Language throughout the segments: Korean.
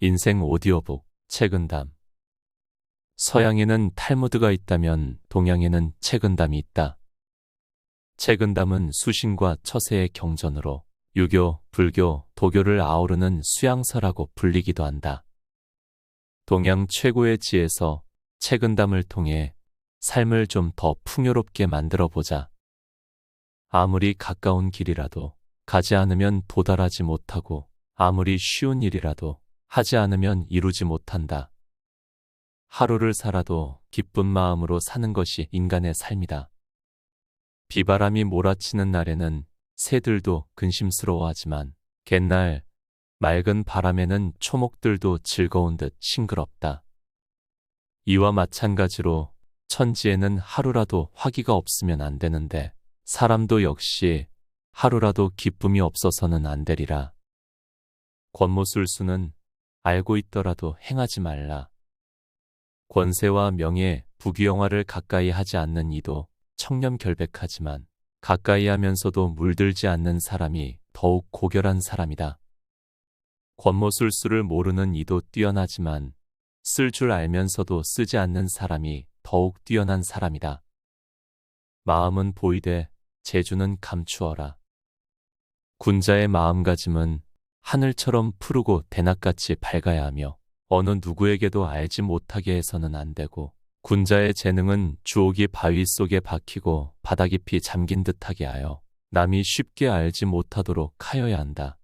인생 오디오북 책은담. 서양에는 탈무드가 있다면 동양에는 책은담이 있다. 책은담은 수신과 처세의 경전으로 유교, 불교, 도교를 아우르는 수양서라고 불리기도 한다. 동양 최고의 지에서 책은담을 통해 삶을 좀 더 풍요롭게 만들어보자. 아무리 가까운 길이라도 가지 않으면 도달하지 못하고 아무리 쉬운 일이라도 하지 않으면 이루지 못한다. 하루를 살아도 기쁜 마음으로 사는 것이 인간의 삶이다. 비바람이 몰아치는 날에는 새들도 근심스러워하지만 갯날 맑은 바람에는 초목들도 즐거운 듯 싱그럽다. 이와 마찬가지로 천지에는 하루라도 화기가 없으면 안 되는데 사람도 역시 하루라도 기쁨이 없어서는 안 되리라. 권모술수는 알고 있더라도 행하지 말라. 권세와 명예, 부귀영화를 가까이 하지 않는 이도 청렴결백하지만 가까이 하면서도 물들지 않는 사람이 더욱 고결한 사람이다. 권모술수를 모르는 이도 뛰어나지만 쓸 줄 알면서도 쓰지 않는 사람이 더욱 뛰어난 사람이다. 마음은 보이되 재주는 감추어라. 군자의 마음가짐은 하늘처럼 푸르고 대낮같이 밝아야 하며 어느 누구에게도 알지 못하게 해서는 안 되고 군자의 재능은 주옥이 바위 속에 박히고 바다 깊이 잠긴 듯하게 하여 남이 쉽게 알지 못하도록 하여야 한다.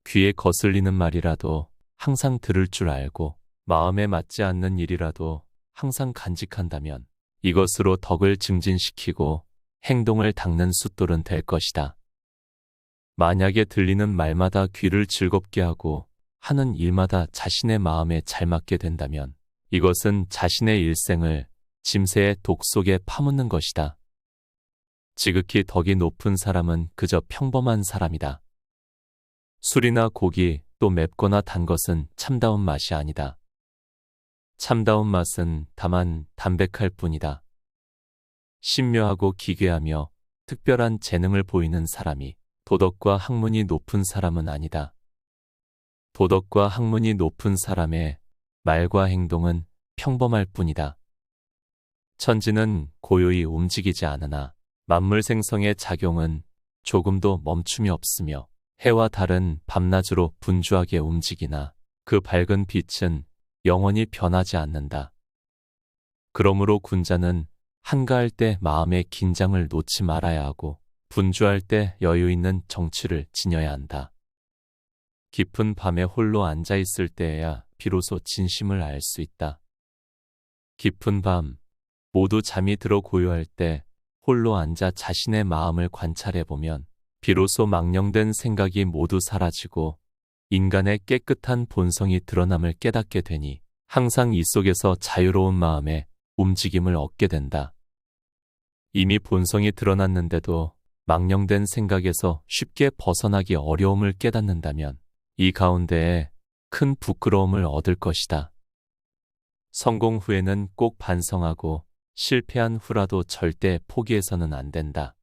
귀에 거슬리는 말이라도 항상 들을 줄 알고 마음에 맞지 않는 일이라도 항상 간직한다면 이것으로 덕을 증진시키고 행동을 닦는 숫돌은 될 것이다. 만약에 들리는 말마다 귀를 즐겁게 하고 하는 일마다 자신의 마음에 잘 맞게 된다면 이것은 자신의 일생을 짐새의 독 속에 파묻는 것이다. 지극히 덕이 높은 사람은 그저 평범한 사람이다. 술이나 고기 또 맵거나 단 것은 참다운 맛이 아니다. 참다운 맛은 다만 담백할 뿐이다. 신묘하고 기괴하며 특별한 재능을 보이는 사람이 도덕과 학문이 높은 사람은 아니다. 도덕과 학문이 높은 사람의 말과 행동은 평범할 뿐이다. 천지는 고요히 움직이지 않으나 만물 생성의 작용은 조금도 멈춤이 없으며 해와 달은 밤낮으로 분주하게 움직이나 그 밝은 빛은 영원히 변하지 않는다. 그러므로 군자는 한가할 때 마음의 긴장을 놓지 말아야 하고 분주할 때 여유 있는 정취를 지녀야 한다. 깊은 밤에 홀로 앉아 있을 때에야 비로소 진심을 알 수 있다. 깊은 밤, 모두 잠이 들어 고요할 때 홀로 앉아 자신의 마음을 관찰해 보면 비로소 망령된 생각이 모두 사라지고 인간의 깨끗한 본성이 드러남을 깨닫게 되니 항상 이 속에서 자유로운 마음의 움직임을 얻게 된다. 이미 본성이 드러났는데도 망령된 생각에서 쉽게 벗어나기 어려움을 깨닫는다면 이 가운데에 큰 부끄러움을 얻을 것이다. 성공 후에는 꼭 반성하고 실패한 후라도 절대 포기해서는 안 된다.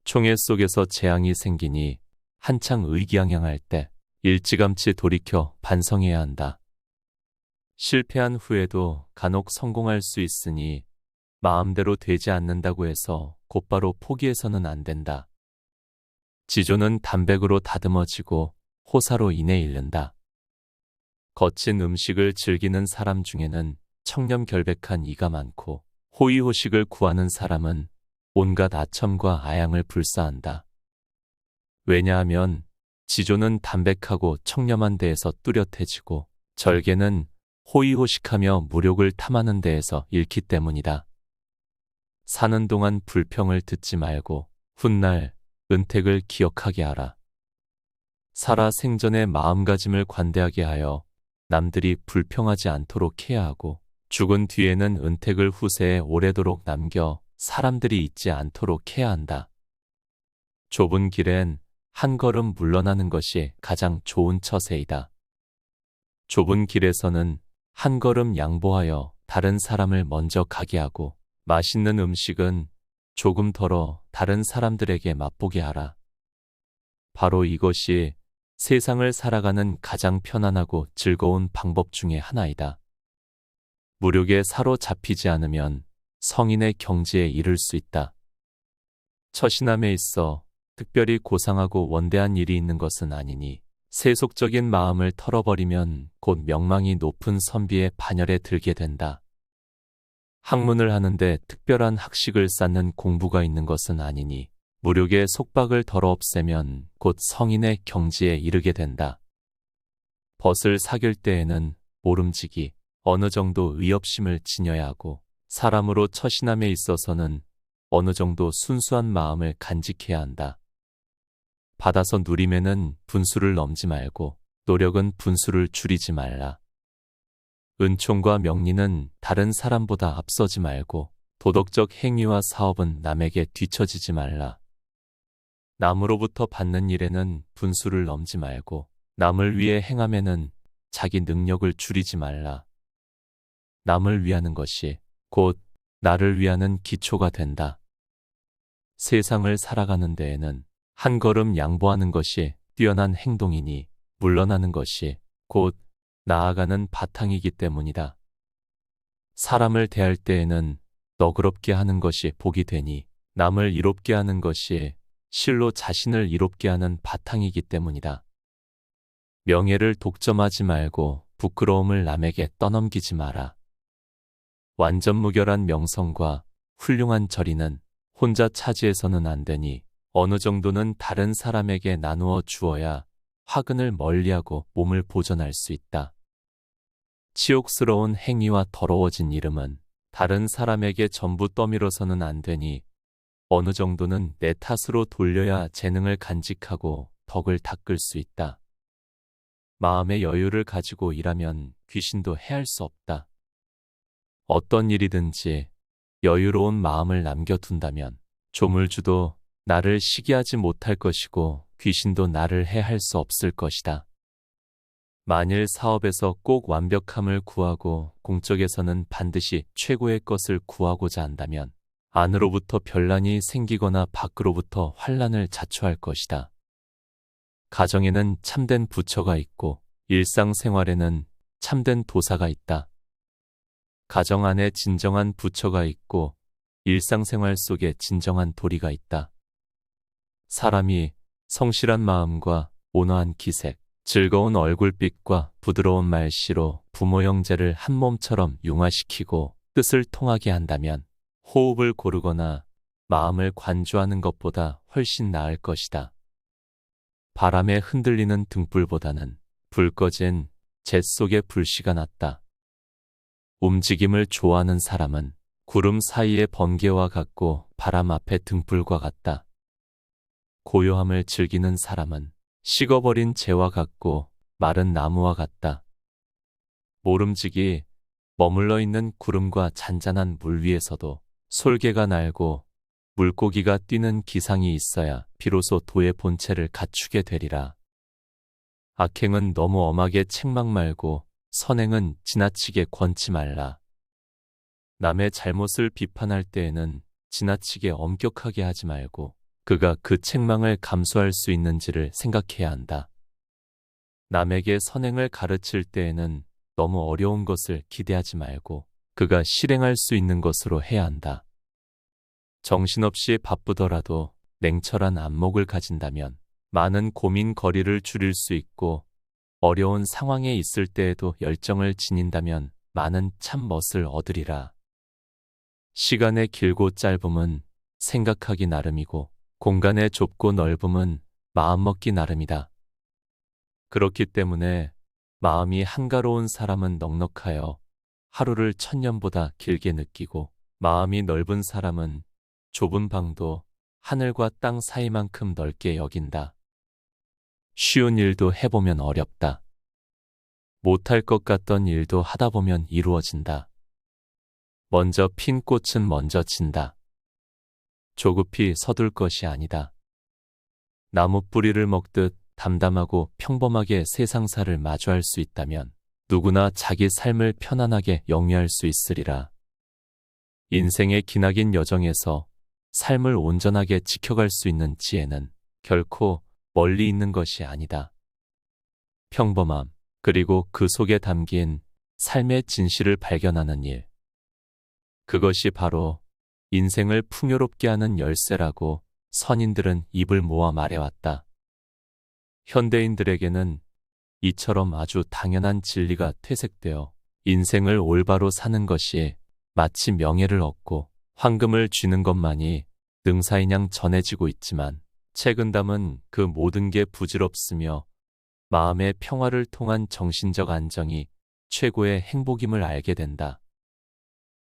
총애 속에서 재앙이 생기니 한창 의기양양할 때 일찌감치 돌이켜 반성해야 한다. 실패한 후에도 간혹 성공할 수 있으니 마음대로 되지 않는다고 해서 곧바로 포기해서는 안 된다. 지조는 담백으로 다듬어지고 호사로 인해 잃는다. 거친 음식을 즐기는 사람 중에는 청렴결백한 이가 많고 호의호식을 구하는 사람은 온갖 아첨과 아양을 불사한다. 왜냐하면 지조는 담백하고 청렴한 데에서 뚜렷해지고 절개는 호의호식하며 무력을 탐하는 데에서 잃기 때문이다. 사는 동안 불평을 듣지 말고 훗날 은택을 기억하게 하라. 살아 생전의 마음가짐을 관대하게 하여 남들이 불평하지 않도록 해야 하고 죽은 뒤에는 은택을 후세에 오래도록 남겨 사람들이 잊지 않도록 해야 한다. 좁은 길엔 한 걸음 물러나는 것이 가장 좋은 처세이다. 좁은 길에서는 한 걸음 양보하여 다른 사람을 먼저 가게 하고 맛있는 음식은 조금 덜어 다른 사람들에게 맛보게 하라. 바로 이것이 세상을 살아가는 가장 편안하고 즐거운 방법 중에 하나이다. 무력에 사로잡히지 않으면 성인의 경지에 이를 수 있다. 처신함에 있어 특별히 고상하고 원대한 일이 있는 것은 아니니 세속적인 마음을 털어버리면 곧 명망이 높은 선비의 반열에 들게 된다. 학문을 하는데 특별한 학식을 쌓는 공부가 있는 것은 아니니 무력의 속박을 덜어 없애면 곧 성인의 경지에 이르게 된다. 벗을 사귈 때에는 모름지기 어느 정도 의협심을 지녀야 하고 사람으로 처신함에 있어서는 어느 정도 순수한 마음을 간직해야 한다. 받아서 누림에는 분수를 넘지 말고 노력은 분수를 줄이지 말라. 은총과 명리는 다른 사람보다 앞서지 말고 도덕적 행위와 사업은 남에게 뒤처지지 말라. 남으로부터 받는 일에는 분수를 넘지 말고 남을 위해 행함에는 자기 능력을 줄이지 말라. 남을 위하는 것이 곧 나를 위하는 기초가 된다. 세상을 살아가는 데에는 한 걸음 양보하는 것이 뛰어난 행동이니 물러나는 것이 곧 나아가는 바탕이기 때문이다. 사람을 대할 때에는 너그럽게 하는 것이 복이 되니 남을 이롭게 하는 것이 실로 자신을 이롭게 하는 바탕이기 때문이다. 명예를 독점하지 말고 부끄러움을 남에게 떠넘기지 마라. 완전무결한 명성과 훌륭한 절이는 혼자 차지해서는 안 되니 어느 정도는 다른 사람에게 나누어 주어야 화근을 멀리하고 몸을 보존할 수 있다. 치욕스러운 행위와 더러워진 이름은 다른 사람에게 전부 떠밀어서는 안 되니 어느 정도는 내 탓으로 돌려야 재능을 간직하고 덕을 닦을 수 있다. 마음의 여유를 가지고 일하면 귀신도 해할 수 없다. 어떤 일이든지 여유로운 마음을 남겨둔다면 조물주도 나를 시기하지 못할 것이고 귀신도 나를 해할 수 없을 것이다. 만일 사업에서 꼭 완벽함을 구하고 공적에서는 반드시 최고의 것을 구하고자 한다면 안으로부터 변란이 생기거나 밖으로부터 환란을 자초할 것이다. 가정에는 참된 부처가 있고 일상생활에는 참된 도사가 있다. 가정 안에 진정한 부처가 있고 일상생활 속에 진정한 도리가 있다. 사람이 성실한 마음과 온화한 기색, 즐거운 얼굴빛과 부드러운 말씨로 부모 형제를 한 몸처럼 융화시키고 뜻을 통하게 한다면 호흡을 고르거나 마음을 관조하는 것보다 훨씬 나을 것이다. 바람에 흔들리는 등불보다는 불 꺼진 재 속의 불씨가 낫다. 움직임을 좋아하는 사람은 구름 사이의 번개와 같고 바람 앞의 등불과 같다. 고요함을 즐기는 사람은 식어버린 재와 같고 마른 나무와 같다. 모름지기 머물러 있는 구름과 잔잔한 물 위에서도 솔개가 날고 물고기가 뛰는 기상이 있어야 비로소 도의 본체를 갖추게 되리라. 악행은 너무 엄하게 책망 말고 선행은 지나치게 권치 말라. 남의 잘못을 비판할 때에는 지나치게 엄격하게 하지 말고 그가 그 책망을 감수할 수 있는지를 생각해야 한다. 남에게 선행을 가르칠 때에는 너무 어려운 것을 기대하지 말고 그가 실행할 수 있는 것으로 해야 한다. 정신없이 바쁘더라도 냉철한 안목을 가진다면 많은 고민거리를 줄일 수 있고 어려운 상황에 있을 때에도 열정을 지닌다면 많은 참멋을 얻으리라. 시간의 길고 짧음은 생각하기 나름이고 공간의 좁고 넓음은 마음먹기 나름이다. 그렇기 때문에 마음이 한가로운 사람은 넉넉하여 하루를 천년보다 길게 느끼고 마음이 넓은 사람은 좁은 방도 하늘과 땅 사이만큼 넓게 여긴다. 쉬운 일도 해보면 어렵다. 못할 것 같던 일도 하다 보면 이루어진다. 먼저 핀 꽃은 먼저 진다. 조급히 서둘 것이 아니다. 나무 뿌리를 먹듯 담담하고 평범하게 세상사를 마주할 수 있다면 누구나 자기 삶을 편안하게 영위할 수 있으리라. 인생의 기나긴 여정에서 삶을 온전하게 지켜갈 수 있는 지혜는 결코 멀리 있는 것이 아니다. 평범함, 그리고 그 속에 담긴 삶의 진실을 발견하는 일. 그것이 바로 인생을 풍요롭게 하는 열쇠라고 선인들은 입을 모아 말해왔다. 현대인들에게는 이처럼 아주 당연한 진리가 퇴색되어 인생을 올바로 사는 것이 마치 명예를 얻고 황금을 쥐는 것만이 능사이냥 전해지고 있지만 책은 담은 그 모든 게 부질없으며 마음의 평화를 통한 정신적 안정이 최고의 행복임을 알게 된다.